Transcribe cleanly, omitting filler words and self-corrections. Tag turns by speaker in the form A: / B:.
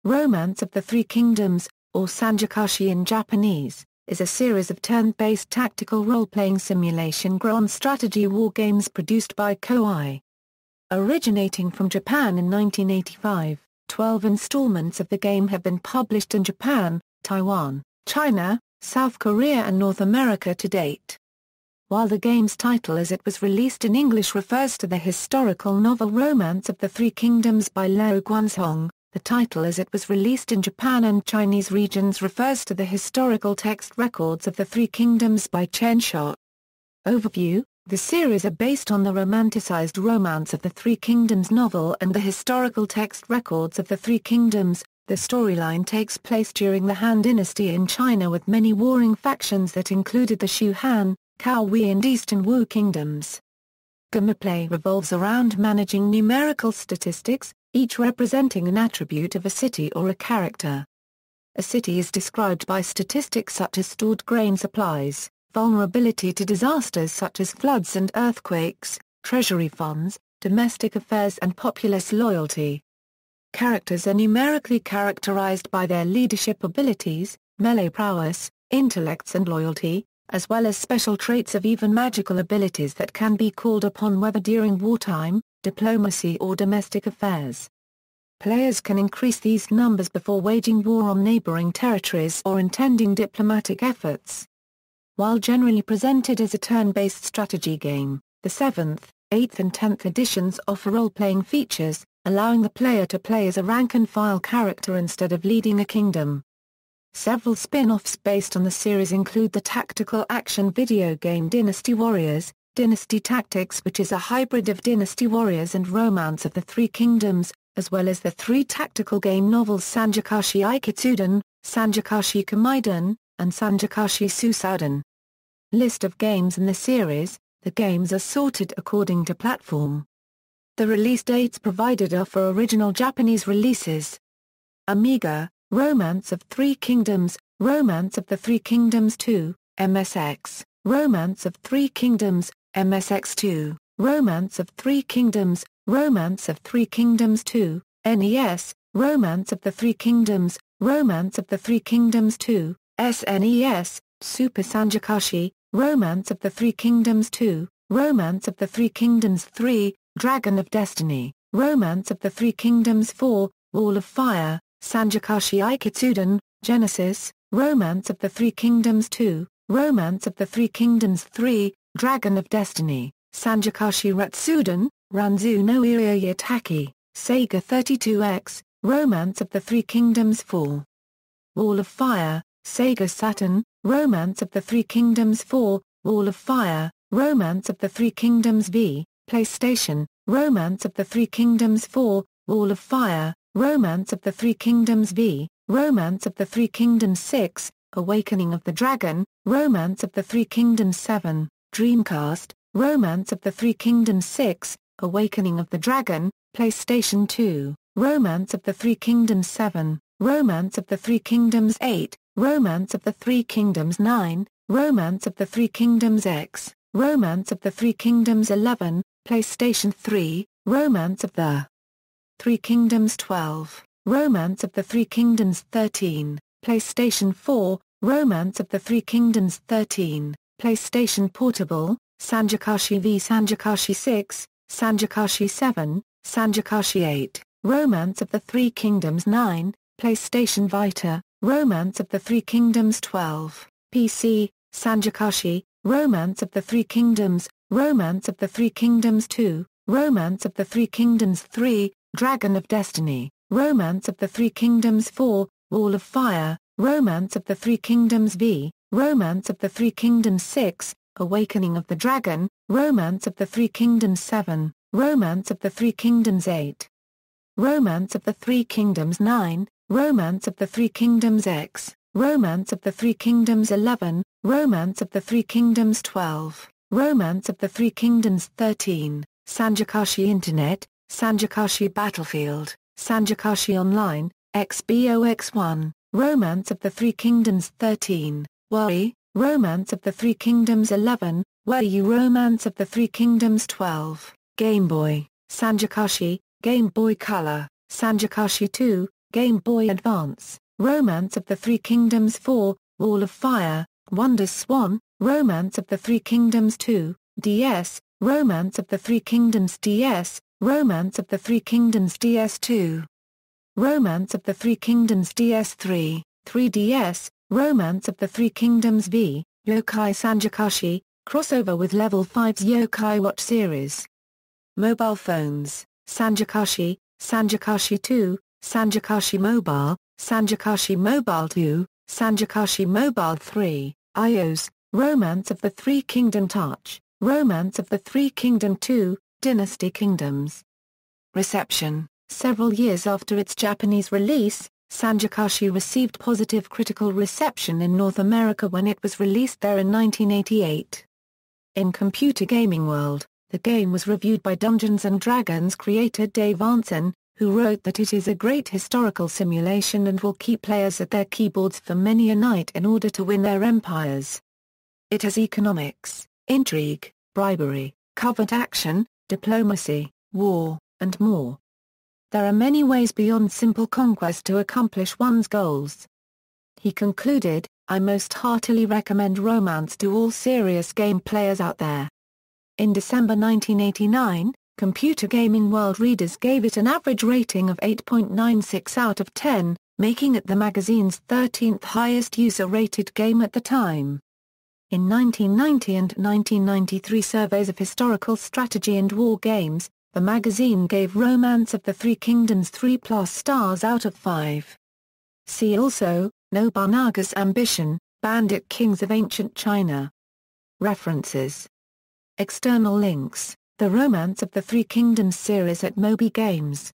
A: Romance of the Three Kingdoms, or Sangokushi in Japanese, is a series of turn-based tactical role-playing simulation grand strategy wargames produced by Koei. Originating from Japan in 1985, 12 installments of the game have been published in Japan, Taiwan, China, South Korea and North America to date. While the game's title as it was released in English refers to the historical novel Romance of the Three Kingdoms by Luo Guanzhong, the title as it was released in Japan and Chinese regions refers to the historical text records of the Three Kingdoms by Chen Shou. Overview: the series are based on the romanticized Romance of the Three Kingdoms novel and the historical text records of the Three Kingdoms. The storyline takes place during the Han Dynasty in China with many warring factions that included the Shu Han, Cao Wei and Eastern Wu kingdoms. Gameplay revolves around managing numerical statistics, each representing an attribute of a city or a character. A city is described by statistics such as stored grain supplies, vulnerability to disasters such as floods and earthquakes, treasury funds, domestic affairs and populace loyalty. Characters are numerically characterized by their leadership abilities, melee prowess, intellects and loyalty, as well as special traits of even magical abilities that can be called upon whether during wartime, diplomacy or domestic affairs. Players can increase these numbers before waging war on neighboring territories or intending diplomatic efforts. While generally presented as a turn-based strategy game, the 7th, 8th and 10th editions offer role-playing features, allowing the player to play as a rank-and-file character instead of leading a kingdom. Several spin-offs based on the series include the tactical action video game Dynasty Warriors, Dynasty Tactics which is a hybrid of Dynasty Warriors and Romance of the Three Kingdoms, as well as the three tactical game novels Sangokushi Ikitsuden, Sangokushi Komeiden, and Sangokushi Susauden. List of games in the series: the games are sorted according to platform. The release dates provided are for original Japanese releases. Amiga, Romance of Three Kingdoms, Romance of the Three Kingdoms 2, MSX, Romance of Three Kingdoms, MSX2, Romance of Three Kingdoms, Romance of Three Kingdoms 2, NES, Romance of the Three Kingdoms, Romance of the Three Kingdoms 2, SNES, Super Sangokushi, Romance of the Three Kingdoms 2, Romance of the Three Kingdoms 3, Dragon of Destiny, Romance of the Three Kingdoms 4, Wall of Fire, Sangokushi Ikitsuden, Genesis, Romance of the Three Kingdoms 2, Romance of the Three Kingdoms 3, Dragon of Destiny, Sangokushi Retsuden, Ranzu no Iyotaki, Sega 32X, Romance of the Three Kingdoms 4. Wall of Fire, Sega Saturn, Romance of the Three Kingdoms 4, Wall of Fire, Romance of the Three Kingdoms V, PlayStation, Romance of the Three Kingdoms 4, Wall of Fire, Romance of the Three Kingdoms V, Romance of the Three Kingdoms 6, Awakening of the Dragon, Romance of the Three Kingdoms 7, Dreamcast, Romance of the Three Kingdoms 6, Awakening of the Dragon, PlayStation 2, Romance of the Three Kingdoms 7, Romance of the Three Kingdoms 8, Romance of the Three Kingdoms 9, Romance of the Three Kingdoms X, Romance of the Three Kingdoms 11, PlayStation 3, Romance of the Three Kingdoms 12, Romance of the Three Kingdoms 13, PlayStation 4, Romance of the Three Kingdoms 13, PlayStation Portable, Sangokushi V, Sangokushi 6, Sangokushi 7, Sangokushi 8, Romance of the Three Kingdoms 9, PlayStation Vita, Romance of the Three Kingdoms 12, PC, Sangokushi, Romance of the Three Kingdoms, Romance of the Three Kingdoms 2, Romance of the Three Kingdoms 3, Dragon of Destiny, Romance of the Three Kingdoms 4, Wall of Fire, Romance of the Three Kingdoms V, Romance of the Three Kingdoms 6, Awakening of the Dragon, Romance of the Three Kingdoms 7, Romance of the Three Kingdoms 8, Romance of the Three Kingdoms 9, Romance of the Three Kingdoms X, Romance of the Three Kingdoms 11, Romance of the Three Kingdoms 12, Romance of the Three Kingdoms 13, Sangokushi Internet, Sangokushi Battlefield, Sangokushi Online, XBOX1, Romance of the Three Kingdoms 13, Wii, Romance of the Three Kingdoms 11, Wii U Romance of the Three Kingdoms 12, Game Boy, Sangokushi, Game Boy Color, Sangokushi 2, Game Boy Advance, Romance of the Three Kingdoms 4, Wall of Fire, Wonders Swan, Romance of the Three Kingdoms 2, DS, Romance of the Three Kingdoms DS, Romance of the Three Kingdoms DS2, Romance of the Three Kingdoms DS3, 3DS, Romance of the Three Kingdoms V, Yokai Sangokushi, crossover with Level 5's Yokai Watch series. Mobile phones, Sangokushi, Sangokushi 2, Sangokushi Mobile, Sangokushi Mobile 2, Sangokushi Mobile 3, iOS, Romance of the Three Kingdom Touch, Romance of the Three Kingdom 2, Dynasty Kingdoms. Reception. Several years after its Japanese release, Sangokushi received positive critical reception in North America when it was released there in 1988. In Computer Gaming World, the game was reviewed by Dungeons & Dragons creator Dave Arnson, who wrote that it is a great historical simulation and will keep players at their keyboards for many a night in order to win their empires. It has economics, intrigue, bribery, covert action, diplomacy, war, and more. There are many ways beyond simple conquest to accomplish one's goals. He concluded, I most heartily recommend Romance to all serious game players out there. In December 1989, Computer Gaming World readers gave it an average rating of 8.96 out of 10, making it the magazine's 13th highest user-rated game at the time. In 1990 and 1993 surveys of historical strategy and war games, the magazine gave Romance of the Three Kingdoms 3+ stars out of 5. See also, Nobunaga's Ambition, Bandit Kings of Ancient China. References. External links. The Romance of the Three Kingdoms series at Moby Games.